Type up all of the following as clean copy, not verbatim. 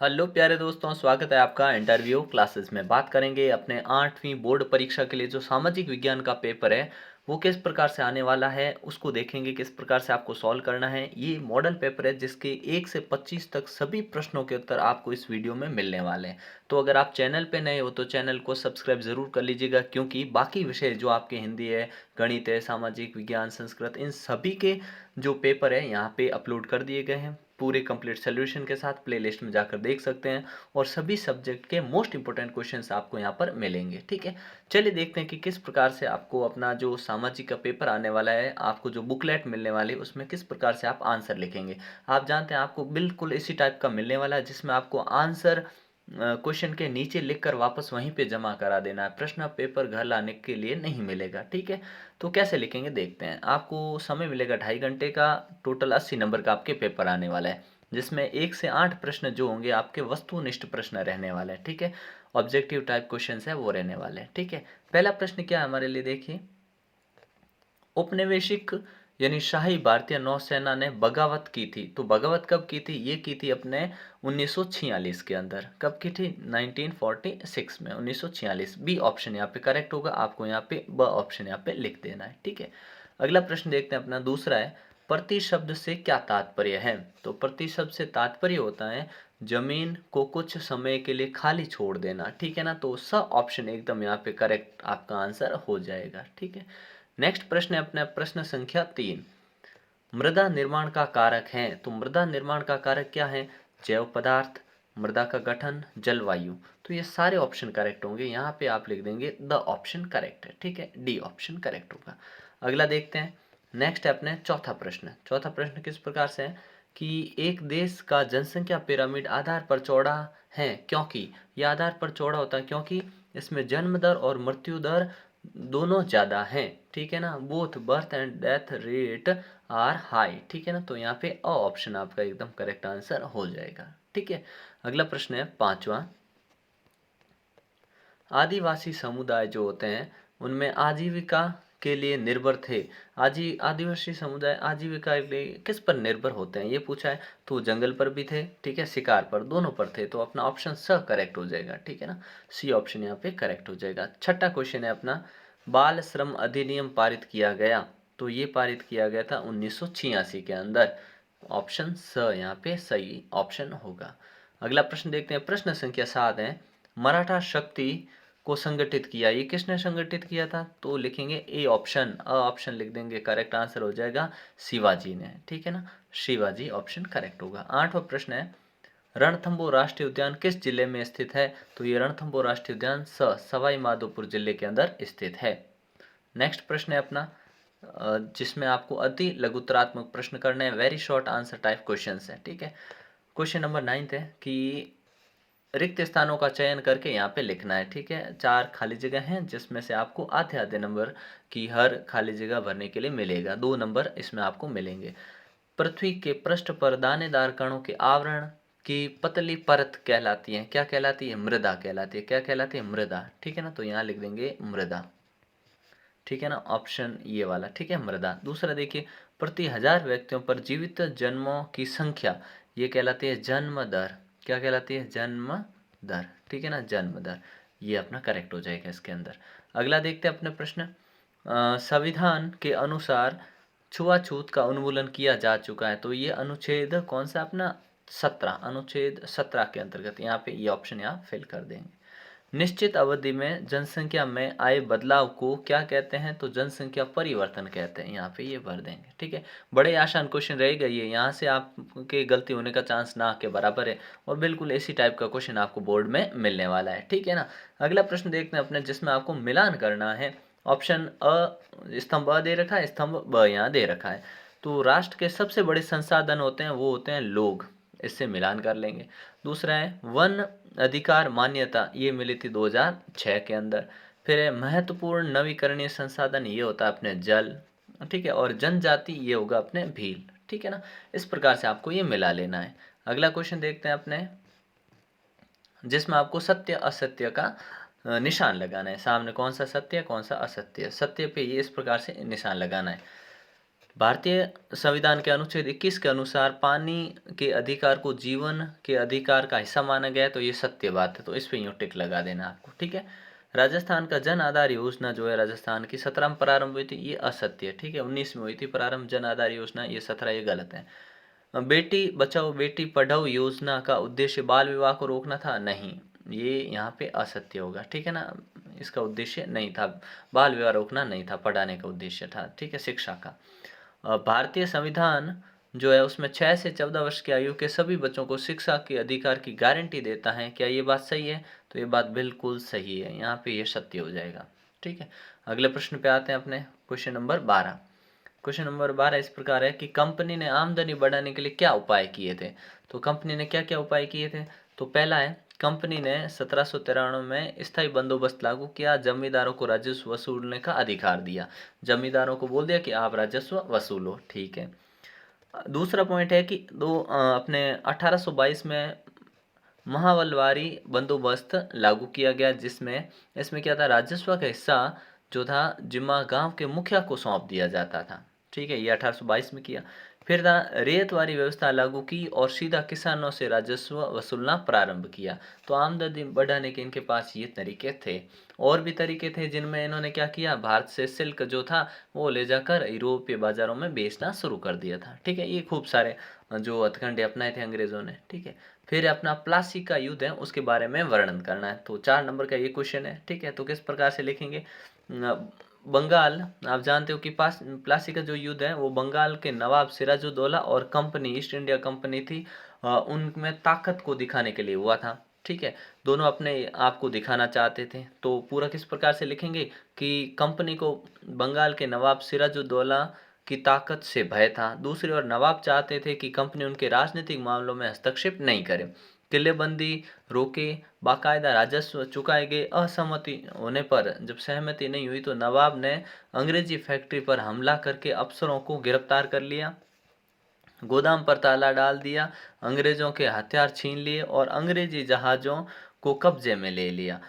Hello प्यारे दोस्तों, स्वागत है आपका इंटरव्यू क्लासेस में। बात करेंगे अपने 8वीं बोर्ड परीक्षा के लिए जो सामाजिक विज्ञान का पेपर है वो किस प्रकार से आने वाला है, उसको देखेंगे किस प्रकार से आपको सॉल्व करना है। ये मॉडल पेपर है जिसके 1 से 25 तक सभी प्रश्नों के उत्तर आपको इस वीडियो में मिलने वाले हैं। तो अगर आप चैनल पे नए हो तो चैनल को सब्सक्राइब ज़रूर कर लीजिएगा, क्योंकि बाकी विषय जो आपके हिंदी है, गणित है, सामाजिक विज्ञान, संस्कृत, इन सभी के जो पेपर है यहाँ पे अपलोड कर दिए गए हैं पूरे कंप्लीट सोल्यूशन के साथ। प्लेलिस्ट में जाकर देख सकते हैं और सभी सब्जेक्ट के मोस्ट इंपोर्टेंट क्वेश्चंस आपको यहाँ पर मिलेंगे। ठीक है, चलिए देखते हैं कि किस प्रकार से आपको अपना जो सामाजिक का पेपर आने वाला है, आपको जो बुकलेट मिलने वाली है उसमें किस प्रकार से आप आंसर लिखेंगे। आप जानते हैं आपको बिल्कुल इसी टाइप का मिलने वाला है जिसमें आपको आंसर क्वेश्चन के नीचे लिखकर वापस वहीं पे जमा करा देना है। प्रश्न पेपर घर लाने के लिए नहीं मिलेगा। ठीक है, तो कैसे लिखेंगे देखते हैं। आपको समय मिलेगा 2.5 घंटे का। टोटल 80 नंबर का आपके पेपर आने वाला है, जिसमें 1 से 8 प्रश्न जो होंगे आपके वस्तुनिष्ठ प्रश्न रहने वाले हैं। ठीक है, ऑब्जेक्टिव टाइप क्वेश्चन है वो रहने वाले हैं। ठीक है, पहला प्रश्न क्या है हमारे लिए, देखिए। औपनिवेशिक यानी शाही भारतीय नौसेना ने बगावत की थी। तो बगावत कब की थी? ये की थी अपने 1946 के अंदर। कब की थी? 1946 में, 1946। बी ऑप्शन यहाँ पे करेक्ट होगा। आपको यहाँ पे ब ऑप्शन यहाँ पे लिख देना है। ठीक है, अगला प्रश्न देखते हैं अपना। दूसरा है, प्रति शब्द से क्या तात्पर्य है? तो प्रति शब्द से तात्पर्य होता है जमीन को कुछ समय के लिए खाली छोड़ देना। ठीक है ना, तो स ऑप्शन एकदम यहाँ पे करेक्ट आपका आंसर हो जाएगा। ठीक है, नेक्स्ट प्रश्न है अपना प्रश्न संख्या 3। मृदा निर्माण का कारक है। तो मृदा निर्माण का कारक क्या है? जैव पदार्थ, मृदा का गठन, जलवायु। तो ये सारे ऑप्शन करेक्ट होंगे। यहाँ पे आप लिख देंगे द ऑप्शन करेक्ट है। ठीक है, डी ऑप्शन करेक्ट होगा। अगला देखते हैं। नेक्स्ट है अपने चौथा प्रश्न। चौथा प्रश्न किस प्रकार से है कि एक देश का जनसंख्या पिरामिड आधार पर चौड़ा है क्योंकि, यह आधार पर चौड़ा होता है क्योंकि इसमें जन्म दर और मृत्यु दर दोनों ज़्यादा हैं। ठीक है ना, both birth and death rate are high. ठीक है ना, तो यहाँ पे अ ऑप्शन आपका एकदम करेक्ट आंसर हो जाएगा। ठीक है, अगला प्रश्न है पांचवा। आदिवासी समुदाय जो होते हैं उनमें आजीविका के लिए निर्भर थे। आदिवासी समुदाय आजीविका के लिए किस पर निर्भर होते हैं ये पूछा है। तो जंगल पर भी थे, ठीक है, शिकार पर, दोनों पर थे। तो अपना ऑप्शन स करेक्ट हो जाएगा। ठीक है ना, सी ऑप्शन यहाँ पे करेक्ट हो जाएगा। छठा क्वेश्चन है अपना, बाल श्रम अधिनियम पारित किया गया। तो ये पारित किया गया था 1986 के अंदर। ऑप्शन स यहाँ पे सही ऑप्शन होगा। अगला प्रश्न देखते हैं। प्रश्न संख्या 7 है, मराठा शक्ति को संगठित किया। ये किसने संगठित किया था? तो लिखेंगे ए ऑप्शन, अ ऑप्शन लिख देंगे, करेक्ट आंसर हो जाएगा शिवाजी ने। ठीक है ना, शिवाजी ऑप्शन करेक्ट होगा। आठवां प्रश्न है, रणथंभौर राष्ट्रीय उद्यान किस जिले में स्थित है? तो ये रणथंभौर राष्ट्रीय उद्यान सवाई माधोपुर जिले के अंदर स्थित है। नेक्स्ट प्रश्न है अपना, जिसमें आपको अति लघुतरात्मक प्रश्न करने हैं, very short answer type question है। ठीक है, क्वेश्चन नंबर 9 है कि रिक्त स्थानों का चयन करके यहाँ पे लिखना है। ठीक है, 4 खाली जगह हैं जिसमें से आपको आधे आधे नंबर की हर खाली जगह भरने के लिए मिलेगा। 2 नंबर इसमें आपको मिलेंगे। पृथ्वी के पृष्ठ पर दानेदार कणों के आवरण की पतली परत कहलाती है। क्या कहलाती है? मृदा कहलाती है। क्या कहलाती है? मृदा। ठीक है ना, तो यहाँ लिख देंगे मृदा। ठीक है ना, ऑप्शन ये वाला। ठीक है, मृदा। दूसरा देखिए, प्रति 1000 व्यक्तियों पर जीवित जन्मों की संख्या, ये कहलाती है जन्म दर। क्या कहलाती है? जन्म दर। ठीक है ना, जन्म दर। ये अपना करेक्ट हो जाएगा इसके अंदर। अगला देखते हैं अपने प्रश्न। संविधान के अनुसार छुआछूत का उन्मूलन किया जा चुका है। तो ये अनुच्छेद कौन सा अपना? 17, अनुच्छेद 17 के अंतर्गत। यहाँ पे ये ऑप्शन यहाँ फिल कर देंगे। निश्चित अवधि में जनसंख्या में आए बदलाव को क्या कहते हैं? तो जनसंख्या परिवर्तन कहते हैं। यहाँ पे ये भर देंगे। ठीक है, बड़े आसान क्वेश्चन रहेगा ये, यहाँ से आपके गलती होने का चांस ना के बराबर है और बिल्कुल इसी टाइप का क्वेश्चन आपको बोर्ड में मिलने वाला है। ठीक है ना, अगला प्रश्न देखते हैं अपने, जिसमें आपको मिलान करना है। ऑप्शन अ, स्तंभ अ दे रखा है, स्तंभ ब यहाँ दे रखा है। तो राष्ट्र के सबसे बड़े संसाधन होते हैं वो होते हैं लोग, इससे मिलान कर लेंगे। दूसरा है वन अधिकार मान्यता, ये मिली थी 2006 के अंदर। फिर है महत्वपूर्ण नवीकरणीय संसाधन, ये होता है अपने जल। ठीक है, और जनजाति ये होगा अपने भील। ठीक है ना, इस प्रकार से आपको ये मिला लेना है। अगला क्वेश्चन देखते हैं अपने, जिसमें आपको सत्य असत्य का निशान लगाना है। सामने कौन सा सत्य है कौन सा असत्य है, सत्य पे ये इस प्रकार से निशान लगाना है। भारतीय संविधान के अनुच्छेद 21 के अनुसार पानी के अधिकार को जीवन के अधिकार का हिस्सा माना गया है, तो ये सत्य बात है, तो इस पे यूँ टिक लगा देना आपको, ठीक है। राजस्थान का जन आधार योजना जो है राजस्थान की 17 में प्रारंभ हुई थी, ये असत्य है, ठीक है। 19 में हुई थी प्रारंभ जन आधार योजना, ये 17 ये गलत है। बेटी बचाओ बेटी पढ़ाओ योजना का उद्देश्य बाल विवाह को रोकना था, नहीं, ये यहाँ पे असत्य होगा, ठीक है ना। इसका उद्देश्य नहीं था, बाल विवाह रोकना नहीं था, पढ़ाने का उद्देश्य था, ठीक है, शिक्षा का। भारतीय संविधान जो है उसमें 6 से 14 वर्ष की आयु के सभी बच्चों को शिक्षा के अधिकार की गारंटी देता है, क्या ये बात सही है? तो ये बात बिल्कुल सही है, यहाँ पे ये सत्य हो जाएगा, ठीक है। अगले प्रश्न पे आते हैं अपने क्वेश्चन नंबर 12। क्वेश्चन नंबर 12 इस प्रकार है कि कंपनी ने आमदनी बढ़ाने के लिए क्या उपाय किए थे? तो कंपनी ने क्या क्या उपाय किए थे? तो पहला है, कंपनी ने 1793 में स्थायी बंदोबस्त लागू किया, जमींदारों को राजस्व वसूलने का अधिकार दिया। जमींदारों को बोल दिया कि आप राजस्व वसूलो, ठीक है। दूसरा पॉइंट है कि अपने 1822 में महावलवारी बंदोबस्त लागू किया गया, जिसमें इसमें क्या था, राजस्व का हिस्सा जो था जिम्मा गांव के मुखिया को सौंप दिया जाता था, ठीक है, ये 1822 में किया। फिर था रेतवारी व्यवस्था लागू की और सीधा किसानों से राजस्व वसूलना प्रारंभ किया। तो आमदनी बढ़ाने के इनके पास ये तरीके थे। और भी तरीके थे जिनमें इन्होंने क्या किया, भारत से सिल्क जो था वो ले जाकर यूरोपीय बाजारों में बेचना शुरू कर दिया था, ठीक है। ये खूब सारे जो हथकंडे अपनाए थे अंग्रेजों ने, ठीक है। फिर अपना प्लासी का युद्ध है उसके बारे में वर्णन करना है, तो 4 नंबर का ये क्वेश्चन है, ठीक है। तो किस प्रकार से लिखेंगे, बंगाल, आप जानते हो कि प्लासी का जो युद्ध है वो बंगाल के नवाब सिराजुद्दौला और कंपनी ईस्ट इंडिया कंपनी थी, उनमें ताकत को दिखाने के लिए हुआ था, ठीक है। दोनों अपने आप को दिखाना चाहते थे। तो पूरा किस प्रकार से लिखेंगे कि कंपनी को बंगाल के नवाब सिराजुद्दौला की ताकत से भय था, दूसरी ओर नवाब चाहते थे कि कंपनी उनके राजनीतिक मामलों में हस्तक्षेप नहीं करे, किलेबंदी रोके, बाकायदा राजस्व चुकाए गए। असहमति होने पर जब सहमति नहीं हुई तो नवाब ने अंग्रेजी फैक्ट्री पर हमला करके अफसरों को गिरफ्तार कर लिया, गोदाम पर ताला डाल दिया, अंग्रेजों के हथियार छीन लिए और अंग्रेजी जहाज़ों को कब्जे में ले लिया।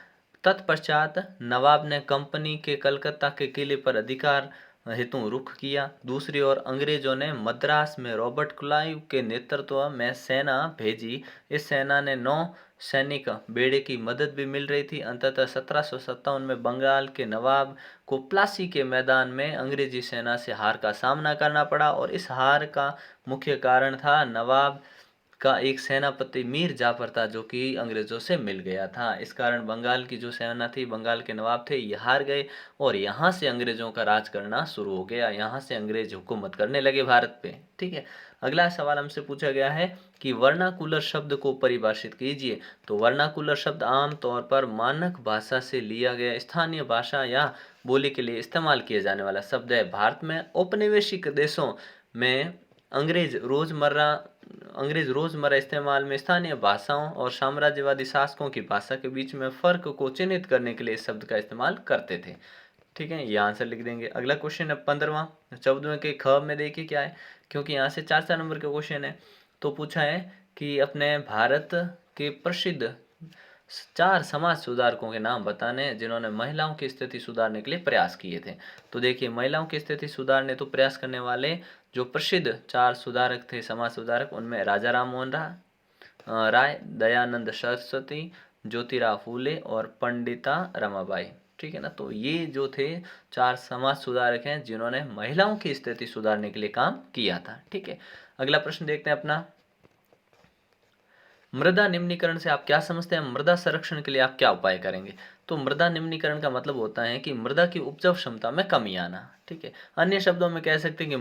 तत्पश्चात नवाब ने कंपनी के कलकत्ता के किले पर अधिकार हेतु रुख किया। दूसरी ओर अंग्रेजों ने मद्रास में रॉबर्ट क्लाइव के नेतृत्व में सेना भेजी। इस सेना ने 9 सैनिक बेड़े की मदद भी मिल रही थी। अंततः 1757 में बंगाल के नवाब को प्लासी के मैदान में अंग्रेजी सेना से हार का सामना करना पड़ा और इस हार का मुख्य कारण था नवाब का एक सेनापति मीर जाफर था जो कि अंग्रेजों से मिल गया था। इस कारण बंगाल की जो सेना थी, बंगाल के नवाब थे, ये हार गए और यहाँ से अंग्रेजों का राज करना शुरू हो गया, यहाँ से अंग्रेज हुकूमत करने लगे भारत पे, ठीक है। अगला सवाल हमसे पूछा गया है कि वर्नाकुलर शब्द को परिभाषित कीजिए। तो वर्नाकुलर शब्द आम तौर पर मानक भाषा से लिया गया स्थानीय भाषा या बोली के लिए इस्तेमाल किए जाने वाला शब्द है। भारत में औपनिवेशिक देशों में अंग्रेज रोजमर्रा इस्तेमाल में स्थानीय भाषाओं और साम्राज्यवादी शासकों की भाषा के बीच में फर्क को चिन्हित करने के लिए इस शब्द का इस्तेमाल करते थे, ठीक है। ये आंसर लिख देंगे। अगला क्वेश्चन है 15वां। 14वें के ख में देखिए क्या है, क्योंकि यहाँ से 4 नंबर का क्वेश्चन है। तो पूछा है कि अपने भारत के प्रसिद्ध 4 समाज सुधारकों के नाम बताने जिन्होंने महिलाओं की स्थिति सुधारने के लिए प्रयास किए थे। तो देखिए, महिलाओं की स्थिति सुधारने तो प्रयास करने वाले जो प्रसिद्ध 4 सुधारक थे, समाज सुधारक, उनमें राजा राम मोहन राय, दयानंद सरस्वती, ज्योतिराव फूले और पंडिता रमाबाई, ठीक है ना। तो ये जो थे 4 समाज सुधारक हैं जिन्होंने महिलाओं की स्थिति सुधारने के लिए काम किया था, ठीक है। अगला प्रश्न देखते हैं अपना, मृदा निम्नीकरण से आप क्या समझते हैं, मृदा संरक्षण के लिए आप क्या उपाय करेंगे। तो मृदा निम्नीकरण का मतलब होता है कि मृदा की उपजाऊ क्षमता में कमी आना, ठीक है। अन्य शब्दों में कह सकते हैं कि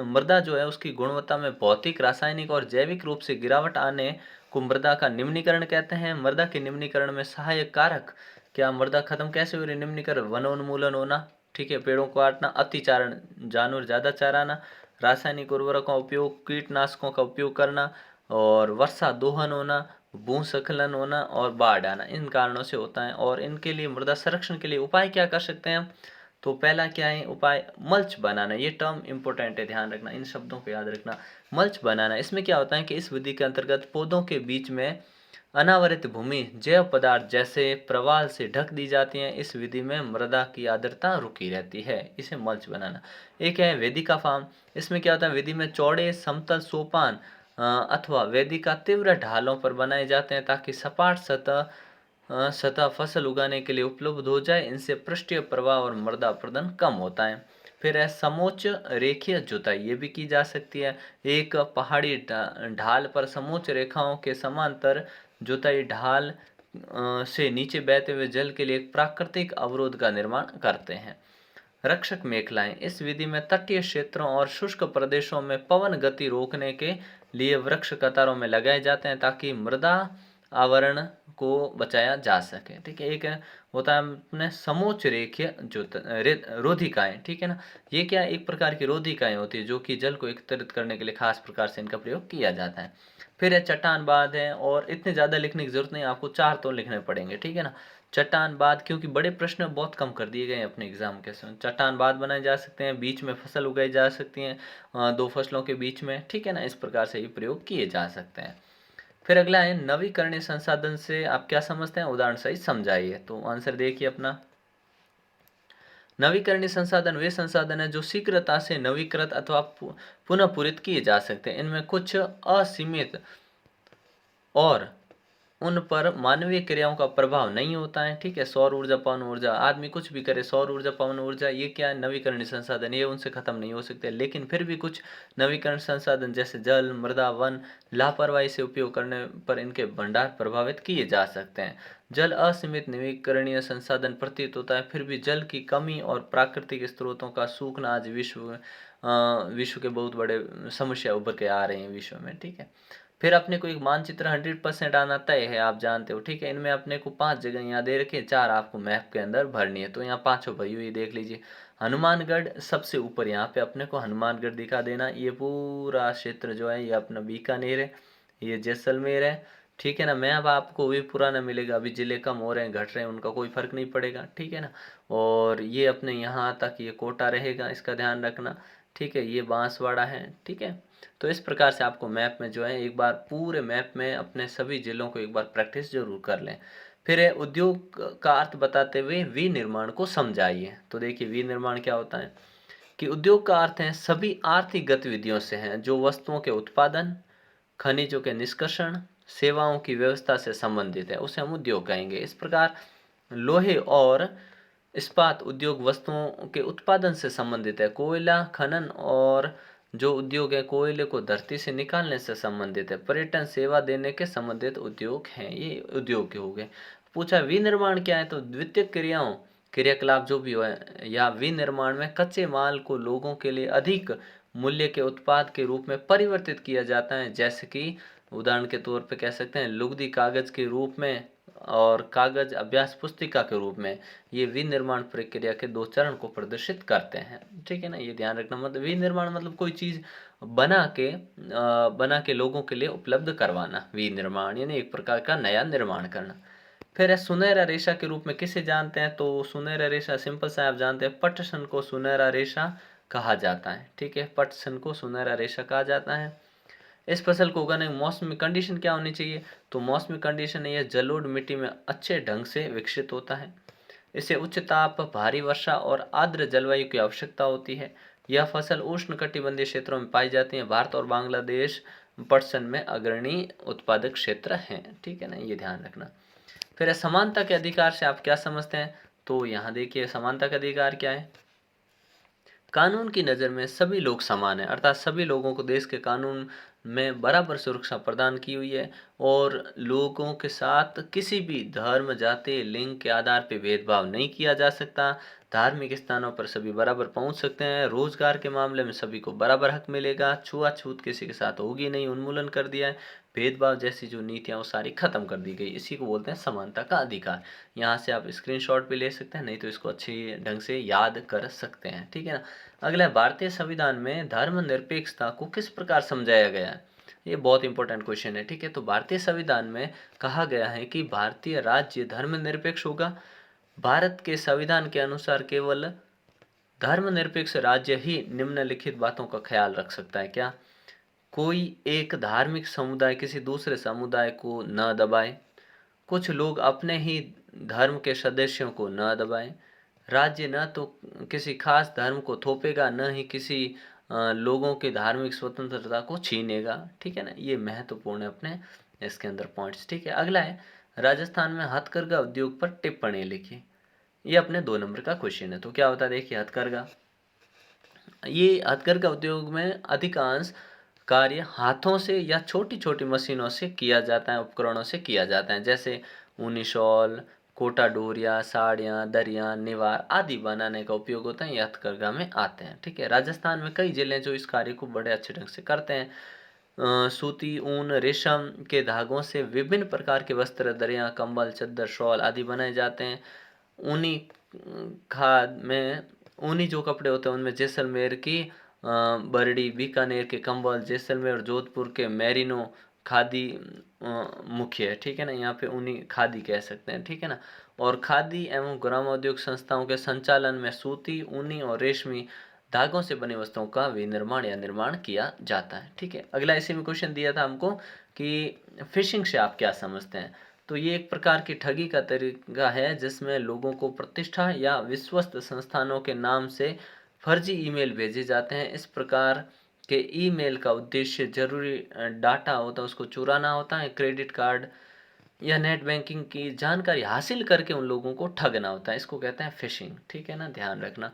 मृदा जो है उसकी गुणवत्ता में भौतिक, रासायनिक और जैविक रूप से गिरावट आने को मृदा का निम्नीकरण कहते हैं। मृदा के निम्नीकरण में सहायक कारक, क्या मृदा खत्म कैसे हो रही, निम्नीकरण वनोन्मूलन होना, ठीक है, पेड़ों को काटना, अतिचारण, जानवर ज्यादा चराना, रासायनिक उर्वरकों का उपयोग, कीटनाशकों का उपयोग करना और वर्षा दोहन होना, भूस्खलन होना और बाढ़ आना, इन कारणों से होता है। और इनके लिए मृदा संरक्षण के लिए उपाय क्या कर सकते हैं हम। तो पहला क्या है उपाय, मल्च बनाना। ये टर्म इंपॉर्टेंट है, ध्यान रखना, इन शब्दों को याद रखना। मल्च बनाना, इसमें क्या होता है कि इस विधि के अंतर्गत पौधों के बीच में अनावरित भूमि जैव पदार्थ जैसे प्रवाल से ढक दी जाती है। इस विधि में मृदा की आर्द्रता रुकी रहती है। इसे मल्च बनाना। एक है वेदिका फार्म। इसमें क्या होता है, विधि में चौड़े समतल सोपान अथवा वेदिका तीव्र ढालों पर बनाए जाते हैं ताकि सपाट सतह फसल उगाने के लिए उपलब्ध हो जाए। इनसे पृष्ठीय प्रवाह और मृदा अपरदन कम होता है। फिर है समोच्च रेखीय जुताई, ये भी की जा सकती है। एक पहाड़ी ढाल पर समोच्च रेखाओं के समांतर जुताई ढाल से नीचे बहते हुए जल के लिए एक प्राकृतिक अवरोध का निर्माण करते हैं। रक्षक मेखलाएं। इस विधि में तटीय क्षेत्रों और शुष्क प्रदेशों में पवन गति रोकने के लिए वृक्ष कतारों में लगाए जाते हैं ताकि मृदा आवरण को बचाया जा सके। ठीक है। एक होता है अपने समोच्च रेखीय जो रोधिकाएं। ठीक है ना। ये क्या एक प्रकार की रोधिकाएं होती है जो कि जल को एकत्रित करने के लिए खास प्रकार से इनका प्रयोग किया जाता है। फिर है चट्टान बांध है, और इतने ज़्यादा लिखने की जरूरत नहीं, आपको 4 तो लिखने पड़ेंगे। ठीक है ना। चट्टान बांध, क्योंकि बड़े प्रश्न बहुत कम कर दिए गए हैं अपने एग्जाम के समय। चट्टान बांध बनाए जा सकते हैं, बीच में फसल उगाई जा सकती हैं, 2 फसलों के बीच में। ठीक है ना। इस प्रकार से ये प्रयोग किए जा सकते हैं। फिर अगला है नवीकरणीय संसाधन से आप क्या समझते हैं, उदाहरण सहित समझाइए। तो आंसर देखिए अपना। नवीकरणीय संसाधन वे संसाधन है जो शीघ्रता से नवीकृत अथवा पुनः पूरित किए जा सकते हैं। इनमें कुछ असीमित और उन पर मानवीय क्रियाओं का प्रभाव नहीं होता है। ठीक है। सौर ऊर्जा, पवन ऊर्जा, आदमी कुछ भी करे, सौर ऊर्जा, पवन ऊर्जा, ये क्या है, नवीकरणीय संसाधन, ये उनसे खत्म नहीं हो सकते। लेकिन फिर भी कुछ नवीकरण संसाधन जैसे जल, मृदा, वन, लापरवाही से उपयोग करने पर इनके भंडार प्रभावित किए जा सकते हैं। जल असीमित नवीकरणीय संसाधन प्रतीत होता है, फिर भी जल की कमी और प्राकृतिक स्रोतों का सूखना आज विश्व के बहुत बड़े समस्या उभर के आ रहे हैं विश्व में। ठीक है। फिर अपने को एक मानचित्र 100% आना तय है, आप जानते हो। ठीक है। इनमें अपने को 5 जगह यहाँ दे रखे, 4 आपको मैप के अंदर भरनी है। तो यहाँ 5 भरी हुई देख लीजिए। हनुमानगढ़ सबसे ऊपर, यहाँ पे अपने को हनुमानगढ़ दिखा देना। ये पूरा क्षेत्र जो है ये अपना बीकानेर है, ये जैसलमेर है। ठीक है ना। मैं अब आपको भी पुराना मिलेगा, अभी जिले कम हो रहे हैं, घट रहे हैं, उनका कोई फर्क नहीं पड़ेगा। ठीक है ना। और ये अपने यहाँ तक ये कोटा रहेगा, इसका ध्यान रखना। ठीक है। ये बांसवाड़ा है। ठीक है। तो इस प्रकार से आपको मैप में जो है एक बार पूरे मैप में अपने सभी जिलों को एक बार प्रैक्टिस जरूर कर लें। फिर है उद्योग का अर्थ बताते हुए विनिर्माण को समझाइए। तो देखिए विनिर्माण क्या होता है कि उद्योग का अर्थ है सभी आर्थिक गतिविधियों से हैं जो वस्तुओं के उत्पादन, खनिजों के निष्कर्षण, सेवाओं की व्यवस्था से संबंधित है, उसे हम उद्योग कहेंगे। इस प्रकार लोहे और इस्पात उद्योग वस्तुओं के उत्पादन से संबंधित है। कोयला खनन और जो उद्योग है कोयले को धरती से निकालने से संबंधित है। पर्यटन सेवा देने के संबंधित उद्योग हैं, ये उद्योग के हो गए। पूछा विनिर्माण क्या है, तो द्वितीयक क्रियाकलाप जो भी हो या विनिर्माण में कच्चे माल को लोगों के लिए अधिक मूल्य के उत्पाद के रूप में परिवर्तित किया जाता है। जैसे कि उदाहरण के तौर पे कह सकते हैं लुगदी कागज के रूप में और कागज अभ्यास पुस्तिका के रूप में। ये विनिर्माण प्रक्रिया के 2 चरण को प्रदर्शित करते हैं। ठीक है ना। ये ध्यान रखना। मतलब विनिर्माण मतलब कोई चीज बना के लोगों के लिए उपलब्ध करवाना। विनिर्माण यानी एक प्रकार का नया निर्माण करना। फिर है सुनहरा रेशा के रूप में किसे जानते हैं, तो सुनहरा रेशा सिंपल सा आप जानते हैं, पटसन को सुनहरा रेशा कहा जाता है। ठीक है। पटसन को सुनहरा रेशा कहा जाता है। इस फसल को उगाने की मौसमी कंडीशन क्या होनी चाहिए, तो मौसमी कंडीशन यह जलोढ़ मिट्टी में अच्छे ढंग से विकसित होता है। इसे उच्च ताप, भारी वर्षा और आर्द्र जलवायु की आवश्यकता होती है। यह फसल उष्णकटिबंधीय क्षेत्रों में पाई जाती है। भारत और बांग्लादेश पटसन में अग्रणी उत्पादक क्षेत्र हैं। ठीक है ना। ये ध्यान रखना। फिर समानता के अधिकार से आप क्या समझते हैं, तो यहाँ देखिए समानता का अधिकार क्या है। कानून की नज़र में सभी लोग समान हैं, अर्थात सभी लोगों को देश के कानून में बराबर सुरक्षा प्रदान की हुई है और लोगों के साथ किसी भी धर्म, जाति, लिंग के आधार पर भेदभाव नहीं किया जा सकता। धार्मिक स्थानों पर सभी बराबर पहुंच सकते हैं। रोजगार के मामले में सभी को बराबर हक मिलेगा। छुआछूत किसी के साथ होगी नहीं, उन्मूलन कर दिया है। भेदभाव जैसी जो नीतियां वो सारी खत्म कर दी गई। इसी को बोलते हैं समानता का अधिकार। यहाँ से आप स्क्रीनशॉट भी ले सकते हैं, नहीं तो इसको अच्छी ढंग से याद कर सकते हैं। ठीक है ना। अगला भारतीय संविधान में धर्मनिरपेक्षता को किस प्रकार समझाया गया है, ये बहुत इंपॉर्टेंट क्वेश्चन है। ठीक है। तो भारतीय संविधान में कहा गया है कि भारतीय राज्य धर्मनिरपेक्ष होगा। भारत के संविधान के अनुसार केवल धर्मनिरपेक्ष राज्य ही निम्नलिखित बातों का ख्याल रख सकता है। क्या, कोई एक धार्मिक समुदाय किसी दूसरे समुदाय को न दबाए, कुछ लोग अपने ही धर्म के सदस्यों को न दबाएं। राज्य न तो किसी खास धर्म को थोपेगा, न ही किसी लोगों की धार्मिक स्वतंत्रता को छीनेगा। ठीक है ना, ये महत्वपूर्ण है अपने इसके अंदर पॉइंट्स। ठीक है, अगला है राजस्थान में हथकरघा उद्योग पर टिप्पणी लिखी। ये अपने 2 नंबर का क्वेश्चन है। तो क्या होता है, देखिए हथकरघा, ये हथकरघा उद्योग में अधिकांश कार्य हाथों से या छोटी छोटी मशीनों से किया जाता है, उपकरणों से किया जाता है। जैसे ऊनी शॉल, कोटा डोरिया, साड़ियाँ, दरियाँ, निवार आदि बनाने का उपयोग होता है, ये हथकरघा में आते हैं। ठीक है, राजस्थान में कई जिले जो इस कार्य को बड़े अच्छे ढंग से करते हैं। सूती, ऊन, रेशम के धागों से विभिन्न प्रकार के वस्त्र, दरियाँ, कंबल, चद्दर, शॉल आदि बनाए जाते हैं। ऊनी खाद में ऊनी जो कपड़े होते हैं उनमें जैसलमेर की बरड़ी, बीकानेर के कंबल, जैसलमेर और जोधपुर के मेरिनो खादी मुख्य है। ठीक है ना, यहाँ पे ऊनी खादी कह सकते हैं। ठीक है ना, और खादी एवं ग्रामोद्योग संस्थाओं के संचालन में सूती, ऊनी और रेशमी धागों से बनी वस्तुओं का विनिर्माण या निर्माण किया जाता है। ठीक है, अगला इसी में क्वेश्चन दिया था हमको कि फिशिंग से आप क्या समझते हैं। तो ये एक प्रकार की ठगी का तरीका है जिसमें लोगों को प्रतिष्ठा या विश्वस्त संस्थानों के नाम से फर्जी ईमेल भेजे जाते हैं। इस प्रकार के ईमेल का उद्देश्य जरूरी डाटा होता है उसको चुराना होता है। क्रेडिट कार्ड या नेट बैंकिंग की जानकारी हासिल करके उन लोगों को ठगना होता है, इसको कहते हैं फिशिंग। ठीक है ना, ध्यान रखना।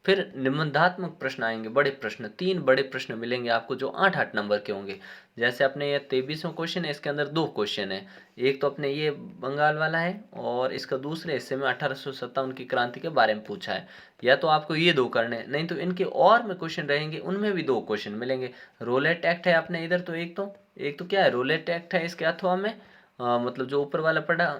फिर निबंधात्मक प्रश्न आएंगे, बड़े प्रश्न, 3 बड़े प्रश्न मिलेंगे आपको जो 8-8 नंबर के होंगे। जैसे अपने ये 23वां क्वेश्चन है, इसके अंदर 2 क्वेश्चन है। एक तो अपने ये बंगाल वाला है और इसका दूसरे हिस्से में 1857 की क्रांति के बारे में पूछा है। या तो आपको ये 2 करने हैं, नहीं तो इनके और में क्वेश्चन रहेंगे, उनमें भी 2 क्वेश्चन मिलेंगे। रोलेट एक्ट है अपने इधर, तो एक तो क्या है, रोलेट एक्ट है इसके अथवा में, मतलब जो ऊपर वाला पढ़ा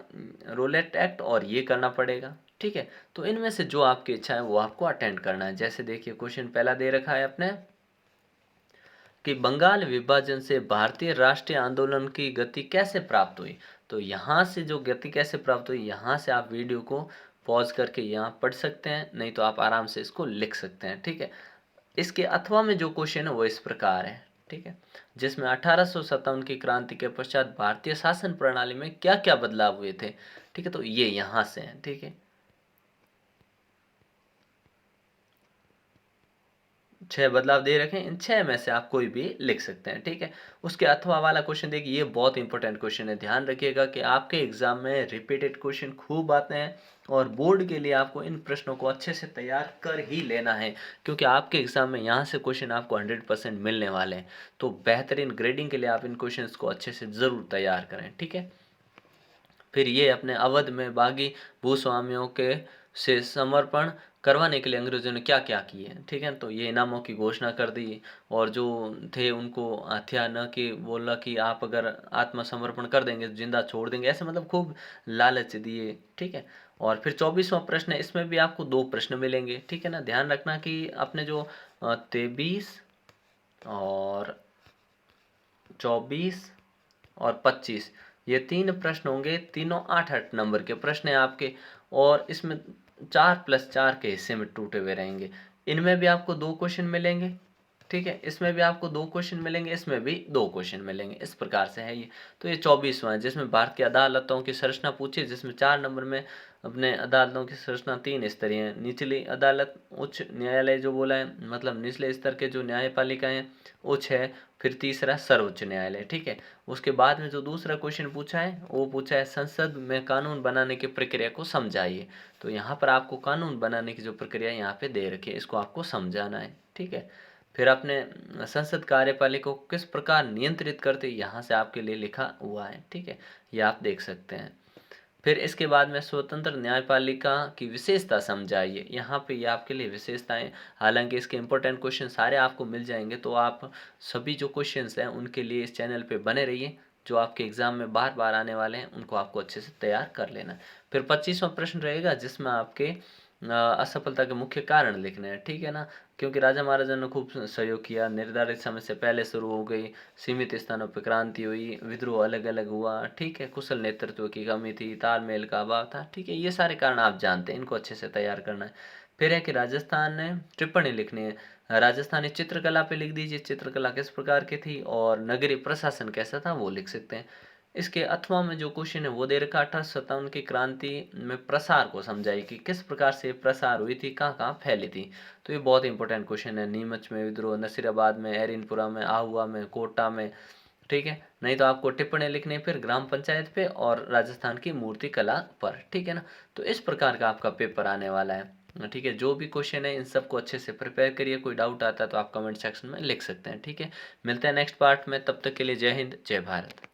रोलेट एक्ट, और ये करना पड़ेगा। ठीक है, तो इनमें से जो आपकी इच्छा है वो आपको अटेंड करना है। जैसे देखिए क्वेश्चन पहला दे रखा है अपने कि बंगाल विभाजन से भारतीय राष्ट्रीय आंदोलन की गति कैसे प्राप्त हुई। तो यहाँ से जो गति कैसे प्राप्त हुई, यहाँ से आप वीडियो को पॉज करके यहाँ पढ़ सकते हैं, नहीं तो आप आराम से इसको लिख सकते हैं। ठीक है, इसके अथवा में जो क्वेश्चन है वो इस प्रकार है। ठीक है, जिसमें 1857 की क्रांति के पश्चात भारतीय शासन प्रणाली में क्या क्या बदलाव हुए थे। ठीक है, तो ये यहाँ से है। ठीक है, 6 बदलाव दे रखे हैं, इन 6 में से आप कोई भी लिख सकते हैं। ठीक है, उसके अथवा वाला क्वेश्चन देखिए, ये बहुत इंपॉर्टेंट क्वेश्चन है। ध्यान रखिएगा कि आपके एग्जाम में रिपीटेड क्वेश्चन खूब आते हैं और बोर्ड के लिए आपको इन प्रश्नों को अच्छे से तैयार कर ही लेना है, क्योंकि आपके एग्जाम में यहाँ से क्वेश्चन आपको 100% मिलने वाले हैं। तो बेहतरीन ग्रेडिंग के लिए आप इन क्वेश्चन को अच्छे से ज़रूर तैयार करें। ठीक है, फिर ये अपने अवध में बागी भूस्वामियों के से समर्पण करवाने के लिए अंग्रेजों ने क्या क्या किए। ठीक है, तो ये इनामों की घोषणा कर दी, और जो थे उनको हत्या न कि बोला कि आप अगर आत्मसमर्पण कर देंगे तो जिंदा छोड़ देंगे, ऐसे मतलब खूब लालच दिए। ठीक है, और फिर 24वां प्रश्न है, इसमें भी आपको 2 प्रश्न मिलेंगे। ठीक है ना, ध्यान रखना कि अपने जो 23 और 24 और 25 ये 3 प्रश्न होंगे, तीनों 8-8 नंबर के प्रश्न हैं आपके, और इसमें 4+4 के हिस्से में टूटे हुए रहेंगे। इनमें भी आपको 2 क्वेश्चन मिलेंगे। ठीक है, इसमें भी आपको 2 क्वेश्चन मिलेंगे, इसमें भी 2 क्वेश्चन मिलेंगे, इस प्रकार से है ये। तो ये 24वां है जिसमें भारत की अदालतों की संरचना पूछी, जिसमें 4 नंबर में अपने अदालतों की संरचना 3 स्तरीय है। निचली अदालत, उच्च न्यायालय जो बोला है, मतलब निचले स्तर के जो न्यायपालिका हैं उच्च है। फिर तीसरा सर्वोच्च न्यायालय। ठीक है, उसके बाद में जो दूसरा क्वेश्चन पूछा है वो पूछा है संसद में कानून बनाने की प्रक्रिया को समझाइए। तो यहाँ पर आपको कानून बनाने की जो प्रक्रिया यहाँ पे दे रखी है इसको आपको समझाना है। ठीक है, फिर अपने संसद कार्यपालिका को किस प्रकार नियंत्रित करते यहाँ से आपके लिए लिखा हुआ है। ठीक है, ये आप देख सकते हैं। फिर इसके बाद में स्वतंत्र न्यायपालिका की विशेषता समझाइए, यहाँ पे ये आपके लिए विशेषताएं, हालांकि इसके इंपॉर्टेंट क्वेश्चन सारे आपको मिल जाएंगे, तो आप सभी जो क्वेश्चंस हैं उनके लिए इस चैनल पे बने रहिए। जो आपके एग्जाम में बार बार आने वाले हैं उनको आपको अच्छे से तैयार कर लेना है। फिर 25वां प्रश्न रहेगा जिसमें आपके असफलता के मुख्य कारण लिखने हैं। ठीक है ना, क्योंकि राजा महाराजा ने खूब सहयोग किया, निर्धारित समय से पहले शुरू हो गई, सीमित स्थानों पर क्रांति हुई, विद्रोह अलग अलग हुआ। ठीक है, कुशल नेतृत्व की कमी थी, तालमेल का अभाव था। ठीक है, ये सारे कारण आप जानते हैं, इनको अच्छे से तैयार करना है। फिर है कि राजस्थान ने टिप्पणी लिखनी है। राजस्थानी चित्रकला पे लिख दीजिए, चित्रकला किस प्रकार की थी, और नगरीय प्रशासन कैसा था वो लिख सकते हैं। इसके अथवा में जो क्वेश्चन है वो दे रखा 1857 की क्रांति में प्रसार को समझाइए कि किस प्रकार से प्रसार हुई थी, कहाँ-कहाँ फैली थी। तो ये बहुत इंपॉर्टेंट क्वेश्चन है। नीमच में विद्रोह, नसीराबाद में, एरिनपुरा में, आहुआ में, कोटा में, ठीक है। नहीं तो आपको टिप्पणी लिखनी है फिर ग्राम पंचायत पे और राजस्थान की मूर्ति कला पर, ठीक है ना। तो इस प्रकार का आपका पेपर आने वाला है, ठीक है। जो भी क्वेश्चन है इन सबको अच्छे से प्रिपेयर करिए। कोई डाउट आता है तो आप कमेंट सेक्शन में लिख सकते हैं, ठीक है। मिलते हैं नेक्स्ट पार्ट में, तब तक के लिए जय हिंद, जय भारत।